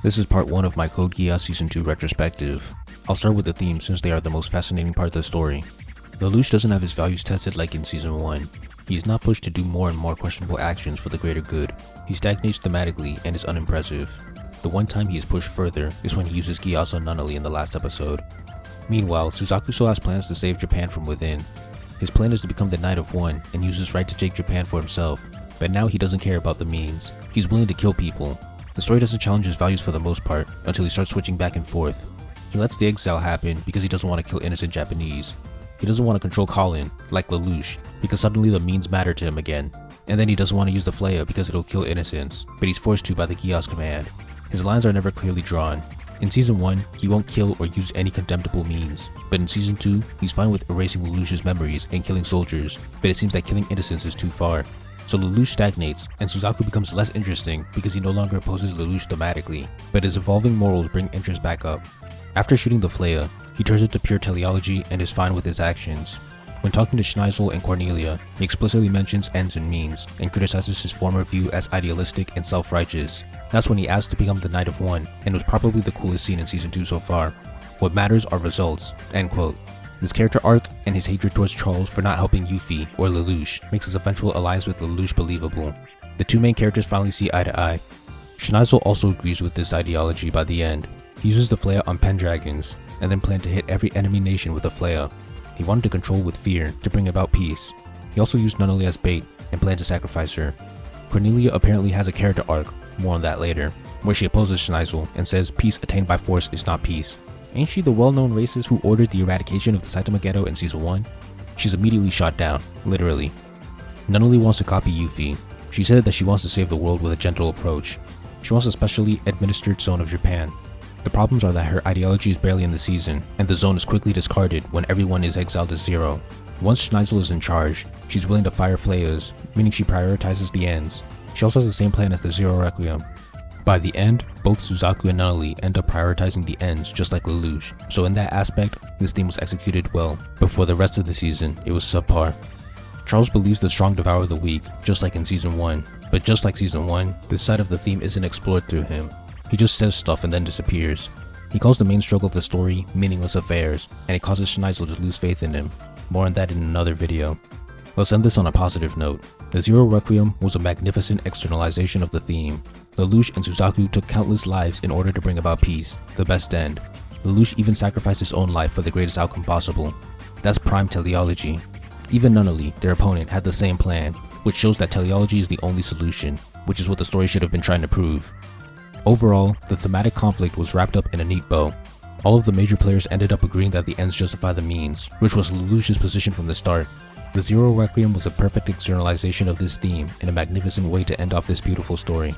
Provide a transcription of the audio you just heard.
This is part 1 of my Code Geass Season 2 retrospective. I'll start with the themes since they are the most fascinating part of the story. Lelouch doesn't have his values tested like in Season 1. He is not pushed to do more and more questionable actions for the greater good. He stagnates thematically and is unimpressive. The one time he is pushed further is when he uses Geass on Nunally in the last episode. Meanwhile, Suzaku still has plans to save Japan from within. His plan is to become the Knight of One and use his right to take Japan for himself, but now he doesn't care about the means. He's willing to kill people. The story doesn't challenge his values for the most part until he starts switching back and forth. He lets the exile happen because he doesn't want to kill innocent Japanese. He doesn't want to control Kallen, like Lelouch, because suddenly the means matter to him again. And then he doesn't want to use the Flaya because it'll kill innocents, but he's forced to by the Geass command. His lines are never clearly drawn. In Season 1, he won't kill or use any contemptible means, but in Season 2, he's fine with erasing Lelouch's memories and killing soldiers, but it seems that killing innocents is too far. So Lelouch stagnates, and Suzaku becomes less interesting because he no longer opposes Lelouch thematically, but his evolving morals bring interest back up. After shooting the Flaya, he turns it to pure teleology and is fine with his actions. When talking to Schneizel and Cornelia, he explicitly mentions ends and means, and criticizes his former view as idealistic and self-righteous. That's when he asked to become the Knight of One, and was probably the coolest scene in Season 2 so far. What matters are results, end quote. This character arc and his hatred towards Charles for not helping Yuffie or Lelouch makes his eventual alliance with Lelouch believable. The two main characters finally see eye to eye. Schneizel also agrees with this ideology by the end. He uses the Flaya on Pendragons, and then planned to hit every enemy nation with the Flaya. He wanted to control with fear to bring about peace. He also used Nunally as bait and planned to sacrifice her. Cornelia apparently has a character arc, more on that later, where she opposes Schneizel and says peace attained by force is not peace. Ain't she the well-known racist who ordered the eradication of the Saitama Ghetto in Season 1? She's immediately shot down, literally. Nunally wants to copy Yuffie. She said that she wants to save the world with a gentle approach. She wants a specially administered zone of Japan. The problems are that her ideology is barely in the season, and the zone is quickly discarded when everyone is exiled to zero. Once Schneizel is in charge, she's willing to fire Flayas, meaning she prioritizes the ends. She also has the same plan as the Zero Requiem. By the end, both Suzaku and Nunally end up prioritizing the ends just like Lelouch, so in that aspect, this theme was executed well, but for the rest of the season, it was subpar. Charles believes the strong devour the weak, just like in Season 1, but just like Season 1, this side of the theme isn't explored through him. He just says stuff and then disappears. He calls the main struggle of the story meaningless affairs, and it causes Schneizel to lose faith in him. More on that in another video. Let's end this on a positive note. The Zero Requiem was a magnificent externalization of the theme. Lelouch and Suzaku took countless lives in order to bring about peace, the best end. Lelouch even sacrificed his own life for the greatest outcome possible. That's prime teleology. Even Nunally, their opponent, had the same plan, which shows that teleology is the only solution, which is what the story should have been trying to prove. Overall, the thematic conflict was wrapped up in a neat bow. All of the major players ended up agreeing that the ends justify the means, which was Lelouch's position from the start. The Zero Requiem was a perfect externalization of this theme and a magnificent way to end off this beautiful story.